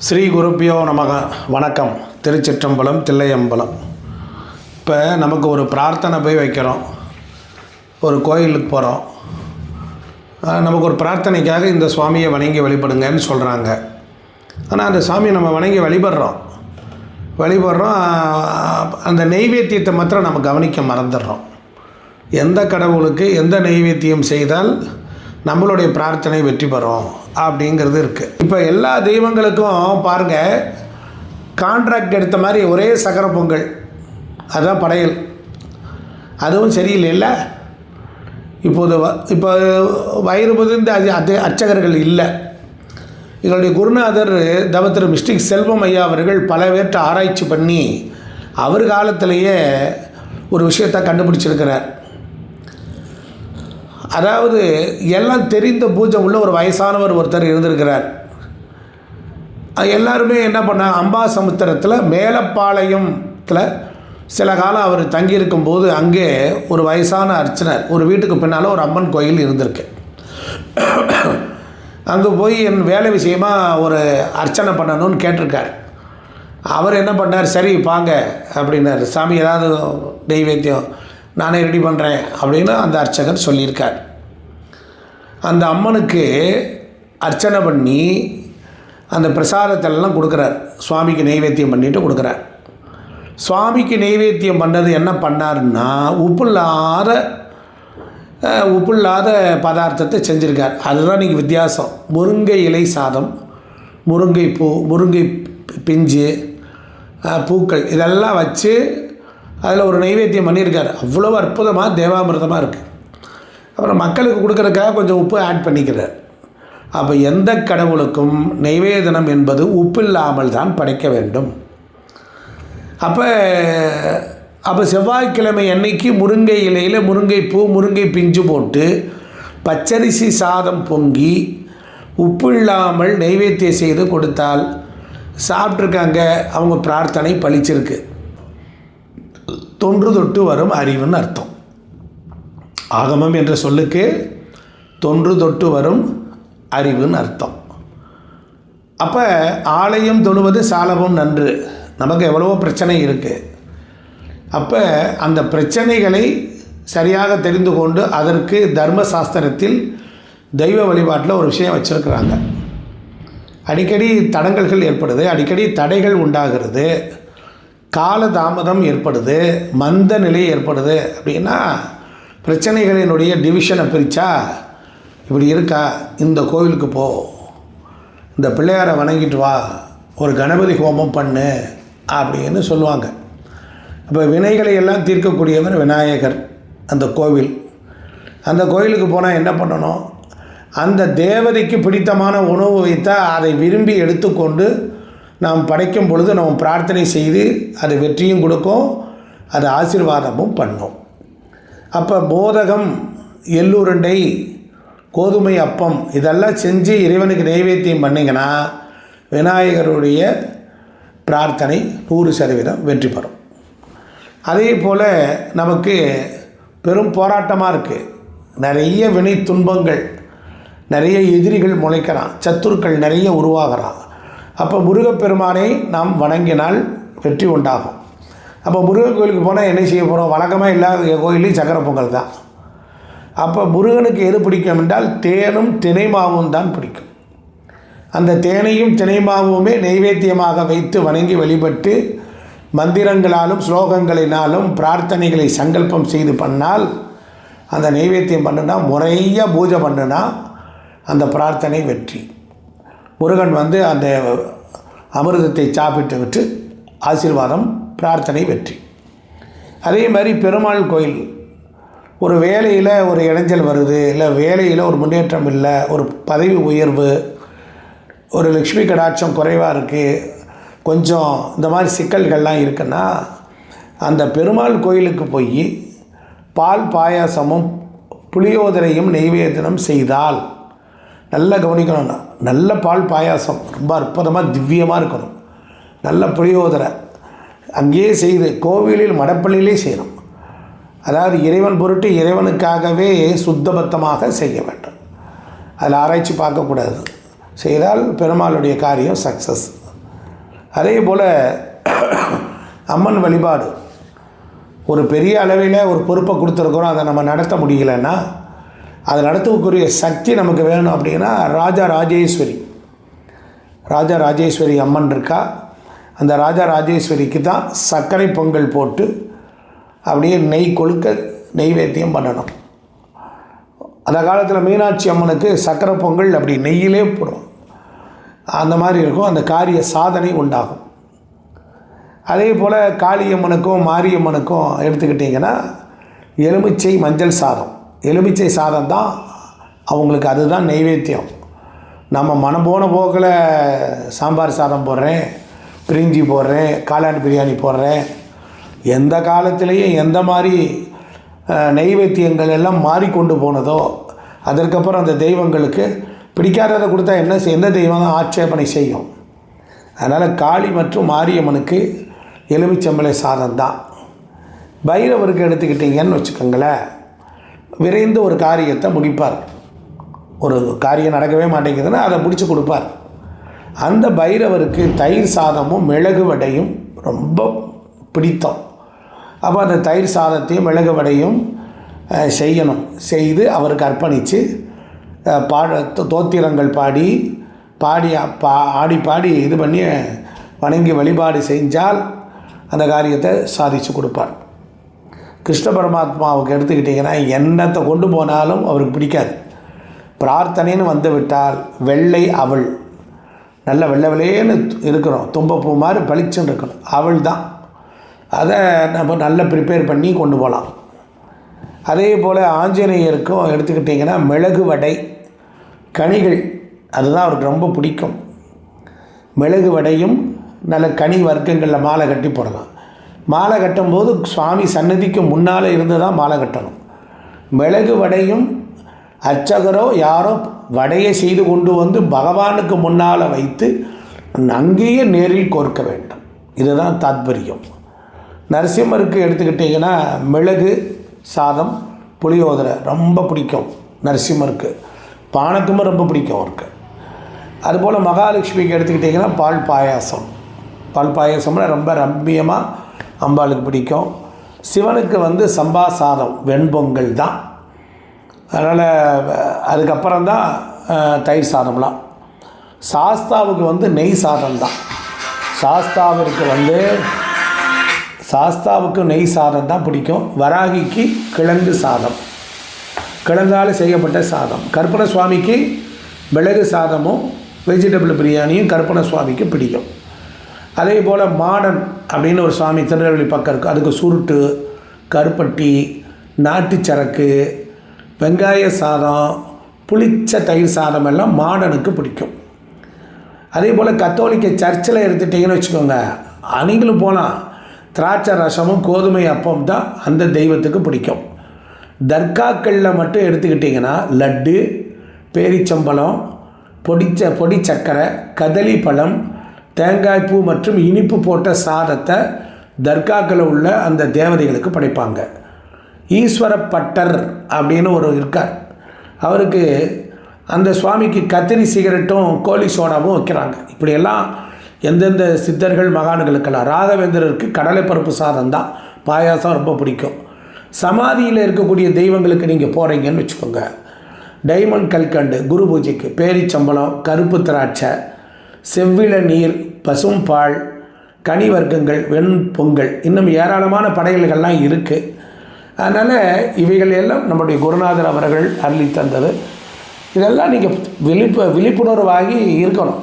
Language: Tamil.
ஸ்ரீ குருப்பியோ நமக. வணக்கம். திருச்சிற்றம்பலம், தில்லையம்பலம். இப்போ நமக்கு ஒரு பிரார்த்தனை போய் வைக்கிறோம், ஒரு கோயிலுக்கு போகிறோம். நமக்கு ஒரு பிரார்த்தனைக்காக இந்த சுவாமியை வணங்கி வழிபடுங்கன்னு சொல்கிறாங்க. ஆனால் அந்த சாமியை நம்ம வணங்கி வழிபடுறோம். அந்த நெய்வேத்தியத்தை மாத்திரம் நம்ம கவனிக்க மறந்துடுறோம். எந்த கடவுளுக்கு எந்த நெய்வேத்தியம் செய்தால் நம்மளுடைய பிரார்த்தனை வெற்றி பெறும் அப்படிங்கிறது இருக்குது. இப்போ எல்லா தெய்வங்களுக்கும் பாருங்கள், கான்ட்ராக்ட் எடுத்த மாதிரி ஒரே சக்கரை பொங்கல், அதுதான் படையல். அதுவும் சரியில்லைல்ல. இப்போ வயிறு புதிர்ந்த அர்ச்சகர்கள் இல்லை. எங்களுடைய குருநாதர் தவத்திரு மிஸ்டிக் செல்வம் ஐயா அவர்கள் பல பேர்கிட்ட ஆராய்ச்சி பண்ணி அவர் காலத்திலேயே ஒரு விஷயத்தை கண்டுபிடிச்சிருக்கிறார். அதாவது எல்லாம் தெரிந்த பூஜை உள்ள ஒரு வயசானவர் ஒருத்தர் இருந்திருக்கிறார். எல்லாருமே என்ன பண்ணாங்க, அம்பாசமுத்திரத்தில் மேலப்பாளையத்தில் சில காலம் அவர் தங்கியிருக்கும்போது அங்கே ஒரு வயசான அர்ச்சனர், ஒரு வீட்டுக்கு பின்னால் ஒரு அம்மன் கோயில் இருந்திருக்கு. அங்கே போய் என் வேலை விஷயமாக ஒரு அர்ச்சனை பண்ணணும்னு கேட்டிருக்கார். அவர் என்ன பண்ணார், சரி பாங்க அப்படின்னார். சாமி ஏதாவது நெய்வேத்தியம் நானே ரெடி பண்ணுறேன் அப்படின்னு அந்த அர்ச்சகர் சொல்லியிருக்கார். அந்த அம்மனுக்கு அர்ச்சனை பண்ணி அந்த பிரசாதத்தெல்லாம் கொடுக்குறார். சுவாமிக்கு நெய்வேத்தியம் பண்ணிவிட்டு கொடுக்குறார். சுவாமிக்கு நெய்வேத்தியம் பண்ணது என்ன பண்ணாருன்னா, உப்பு இல்லாத பதார்த்தத்தை செஞ்சுருக்கார். அதுதான் நீங்கள் வித்தியாசம். முருங்கை இலை சாதம், முருங்கை பூ, முருங்கை பிஞ்சு, பூக்கள் இதெல்லாம் வச்சு அதில் ஒரு நெய்வேத்தியம் பண்ணியிருக்கார். அவ்வளோ அற்புதமாக தேவாமிர்தமாக இருக்குது. அப்புறம் மக்களுக்கு கொடுக்குறதுக்காக கொஞ்சம் உப்பு ஆட் பண்ணிக்கிறார். அப்போ எந்த கடவுளுக்கும் நெய்வேதனம் என்பது உப்பில்லாமல் தான் படைக்க வேண்டும். அப்போ செவ்வாய்க்கிழமை அன்னைக்கு முருங்கை இலையில் முருங்கை பூ, முருங்கை பிஞ்சு போட்டு பச்சரிசி சாதம் பொங்கி உப்பு இல்லாமல் நெய்வேத்தியம் செய்து கொடுத்தால் சாப்பிட்ருக்காங்க, அவங்க பிரார்த்தனை பலிச்சிருக்கு. தொன்று தொட்டு வரும் அறிவுன்னு அர்த்தம். ஆகமம் என்ற சொல்லுக்கு தொன்று தொட்டு வரும் அறிவுன்னு அர்த்தம். அப்போ ஆலயம் தொழுவது சாலவும் நன்று. நமக்கு எவ்வளவோ பிரச்சனை இருக்குது. அப்போ அந்த பிரச்சனைகளை சரியாக தெரிந்து கொண்டு அதற்கு தர்மசாஸ்திரத்தில் தெய்வ வழிபாட்டில் ஒரு விஷயம் வச்சுருக்கிறாங்க. அடிக்கடி தடங்கல்கள் ஏற்படுது, அடிக்கடி தடைகள் உண்டாகிறது, கால தாமதம் ஏற்படுது, மந்த நிலை ஏற்படுது. அப்படின்னா பிரச்சனைகளினுடைய டிவிஷனை பிரித்தா இப்படி இருக்கா, இந்த கோவிலுக்கு போ, இந்த பிள்ளையாரை வணங்கிட்டு வா, ஒரு கணபதி ஹோமம் பண்ணு அப்படின்னு சொல்லுவாங்க. இப்போ வினைகளை எல்லாம் தீர்க்கக்கூடியவர் விநாயகர். அந்த கோவிலுக்கு போனால் என்ன பண்ணணும், அந்த தேவதைக்கு பிடித்தமான உணவு வைத்தால் அதை விரும்பி எடுத்துக்கொண்டு நாம் படைக்கும் பொழுது நம்ம பிரார்த்தனை செய்து அது வெற்றியும் கொடுக்கும், அது ஆசீர்வாதமும் பண்ணும். அப்போ மோதகம், எள்ளுருண்டை, கோதுமை அப்பம் இதெல்லாம் செஞ்சு இறைவனுக்கு நெய்வேத்தியம் பண்ணிங்கன்னா விநாயகருடைய பிரார்த்தனை 100% வெற்றி பெறும். அதே போல் நமக்கு பெரும் போராட்டமாக இருக்குது. நிறைய வினை துன்பங்கள், நிறைய எதிரிகள் முளைக்கிறான், சத்துருக்கள் நிறைய உருவாகிறான். அப்போ முருகப்பெருமானை நாம் வணங்கினால் வெற்றி உண்டாகும். அப்போ முருகன் கோயிலுக்கு போனால் என்ன செய்ய போகிறோம், வழக்கமாக இல்லாத கோயிலையும் சக்கரை பொங்கல் தான். அப்போ முருகனுக்கு எது பிடிக்கும் என்றால் தேனும் தினைமாவும் தான் பிடிக்கும். அந்த தேனையும் தினைமாவுமே நெய்வேத்தியமாக வைத்து வணங்கி வழிபட்டு மந்திரங்களாலும் ஸ்லோகங்களினாலும் பிரார்த்தனைகளை சங்கல்பம் செய்து பண்ணால், அந்த நெய்வேத்தியம் பண்ணுனா, முறையாக பூஜை பண்ணுனா அந்த பிரார்த்தனை வெற்றி. முருகன் அந்த அமிர்தத்தை சாப்பிட்டு விட்டு ஆசீர்வாதம், பிரார்த்தனை வெற்றி. அதே மாதிரி பெருமாள் கோயில், ஒரு வேலையில் ஒரு இடைஞ்சல் வருது, இல்லை வேலையில் ஒரு முன்னேற்றம் இல்லை, ஒரு பதவி உயர்வு, ஒரு லக்ஷ்மி கடாட்சம் குறைவாக இருக்குது, கொஞ்சம் இந்த மாதிரி சிக்கல்கள்லாம் இருக்குன்னா அந்த பெருமாள் கோயிலுக்கு போய் பால் பாயாசமும் புளியோதரையும் நெய்வேதனம் செய்தால், நல்லா கவனிக்கணும்னா, நல்ல பால் பாயாசம் ரொம்ப அற்புதமாக திவ்யமாக இருக்கணும், நல்ல புளியோதரை அங்கேயே செய்து கோவிலில் மடப்பள்ளியிலே செய்யணும். அதாவது இறைவன் பொருட்டு இறைவனுக்காகவே சுத்தபத்தமாக செய்ய வேண்டும். அதில் ஆராய்ச்சி பார்க்கக்கூடாது. செய்தால் பெருமாளுடைய காரியம் சக்ஸஸ். அதே போல் அம்மன் வழிபாடு ஒரு பெரிய அளவில் ஒரு பொறுப்பை கொடுத்துருக்குறோம், அதை நம்ம நடத்த முடியலைன்னா அதை நடத்துவதற்குரிய சக்தி நமக்கு வேணும். அப்படின்னா ராஜா ராஜேஸ்வரி அம்மன் இருக்கா. அந்த ராஜா ராஜேஸ்வரிக்கு தான் சர்க்கரை பொங்கல் போட்டு அப்படியே நெய் கொழுக்க நெய்வேத்தியம் பண்ணணும். அந்த காலத்தில் மீனாட்சி அம்மனுக்கு சர்க்கரை பொங்கல் அப்படி நெய்யிலே போடுவோம். அந்த மாதிரி இருக்கும், அந்த காரிய சாதனை உண்டாகும். அதே போல் காளியம்மனுக்கும் மாரியம்மனுக்கும் எடுத்துக்கிட்டிங்கன்னா எலுமிச்சை மஞ்சள் சாதம், எலுமிச்சை சாதம் தான் அவங்களுக்கு, அதுதான் நெய்வேத்தியம். நம்ம மனம் போன போக்கில் சாம்பார் சாதம் போடுறேன், பிரிஞ்சி போடுறேன், காளான் பிரியாணி போடுறேன். எந்த காலத்திலேயும் எந்த மாதிரி நெய்வேத்தியங்கள் எல்லாம் மாறிக்கொண்டு போனதோ அதற்கப்புறம் அந்த தெய்வங்களுக்கு பிடிக்காததை கொடுத்தா எந்த தெய்வம் ஆட்சேபனை செய்யும். அதனால் காளி மற்றும் மாரியம்மனுக்கு எலுமிச்சம்பழை சாதம் தான். பைரவருக்கு எடுத்துக்கிட்டிங்கன்னு வச்சுக்கோங்களேன், விரைந்து ஒரு காரியத்தை முடிப்பார். ஒரு காரியம் நடக்கவே மாட்டேங்குதுன்னா அதை முடித்து கொடுப்பார். அந்த பைரவருக்கு தயிர் சாதமும் மிளகு வடையும் ரொம்ப பிடித்தம். அப்போ அந்த தயிர் சாதத்தையும் மிளகு வடையும் செய்யணும், செய்து அவருக்கு அர்ப்பணித்து தோத்திரங்கள் பாடி இது பண்ணி வணங்கி வழிபாடு செஞ்சால் அந்த காரியத்தை சாதித்து கொடுப்பார். கிருஷ்ண பரமாத்மாவுக்கு எடுத்துக்கிட்டிங்கன்னா எண்ணத்தை கொண்டு போனாலும் அவருக்கு பிடிக்காது. பிரார்த்தனைன்னு வந்து விட்டால் வெள்ளை அவள், நல்ல வெள்ளை வெள்ளையேன்னு இருக்கிறோம், தும்பப்பூ மாதிரி பளிச்சுன்னு இருக்கணும், அவள் தான். அதை நம்ம நல்லா ப்ரிப்பேர் பண்ணி கொண்டு போகலாம். அதே போல் ஆஞ்சநேயருக்கும் எடுத்துக்கிட்டிங்கன்னா மிளகு வடை கனிகள், அதுதான் அவருக்கு ரொம்ப பிடிக்கும். மிளகு வடையும் நல்ல கனி வர்க்கங்களில் மாலை கட்டி போடலாம். மாலை கட்டும்போது சுவாமி சன்னதிக்கு முன்னால் இருந்து தான் மாலை கட்டணும். மிளகு வடையும் அர்ச்சகரோ யாரோ வடையை செய்து கொண்டு வந்து பகவானுக்கு முன்னால் வைத்து அங்கேயே நேரில் கோர்க்க வேண்டும். இதுதான் தாத்பரியம். நரசிம்மருக்கு எடுத்துக்கிட்டிங்கன்னா மிளகு சாதம் புளியோதரை ரொம்ப பிடிக்கும் நரசிம்மருக்கு. பானகமும் ரொம்ப பிடிக்கும் அவருக்கு. அதுபோல் மகாலட்சுமிக்கு எடுத்துக்கிட்டிங்கன்னா பால் பாயாசம்னா ரொம்ப ரம்மியமாக அம்பாளுக்கு பிடிக்கும். சிவனுக்கு சம்பா சாதம் வெண்பொங்கல் தான். அதனால் அதுக்கப்புறம் தான் தயிர் சாதம்லாம். சாஸ்தாவுக்கு நெய் சாதம் தான். சாஸ்தாவுக்கு நெய் சாதம் தான் பிடிக்கும். வராகிக்கு கிழங்கு சாதம், கிழங்கால் செய்யப்பட்ட சாதம். கற்பன சுவாமிக்கு மிளகு சாதமும் வெஜிடபிள் பிரியாணியும் கற்பன சுவாமிக்கு பிடிக்கும். அதே போல் மாடன் அப்படின்னு ஒரு சுவாமி திருநெல்வேலி பக்கம் இருக்குது, அதுக்கு சுருட்டு, கருப்பட்டி, நாட்டு சரக்கு, வெங்காய சாதம், புளிச்ச தயிர் சாதம் எல்லாம் மாடனுக்கு பிடிக்கும். அதே போல் கத்தோலிக்க சர்ச்சில் எடுத்துட்டிங்கன்னு வச்சுக்கோங்க, அணிகளும் போனால் திராட்சை ரசமும் கோதுமை அப்பம் தான் அந்த தெய்வத்துக்கு பிடிக்கும். தர்காக்களில் மட்டும் எடுத்துக்கிட்டிங்கன்னா லட்டு, பேரிச்சம்பழம், பொடி சக்கரை, கதளி பழம், தேங்காய்ப்பூ மற்றும் இனிப்பு போட்ட சாதத்தை தர்காக்களில் உள்ள அந்த தேவதைகளுக்கு படைப்பாங்க. ஈஸ்வர பட்டர் அப்படின்னு ஒரு இருக்கார், அவருக்கு அந்த சுவாமிக்கு கத்திரி சிகரெட்டும் கோழி சோடாவும் வைக்கிறாங்க. இப்படியெல்லாம் எந்தெந்த சித்தர்கள் மகான்களுக்கெல்லாம். ராகவேந்திரருக்கு கடலைப்பருப்பு சாதம் தான் பாயாசம் ரொம்ப பிடிக்கும். சமாதியில் இருக்கக்கூடிய தெய்வங்களுக்கு நீங்கள் போகிறீங்கன்னு வச்சுக்கோங்க, டைமண்ட் கல்கண்டு குரு பூஜைக்கு பேரிச்சம்பளம், கருப்பு திராட்சை, செவ்விள நீர், பசும்பால், கனி வர்க்கங்கள், வெண்பொங்கல், இன்னும் ஏராளமான படையல்கள்லாம் இருக்குது. அதனால் இவைகள் எல்லாம் நம்முடைய குருநாதர் அவர்கள் அருளி தந்தது. இதெல்லாம் நீங்கள் விழிப்புணர்வாகி இருக்கணும்.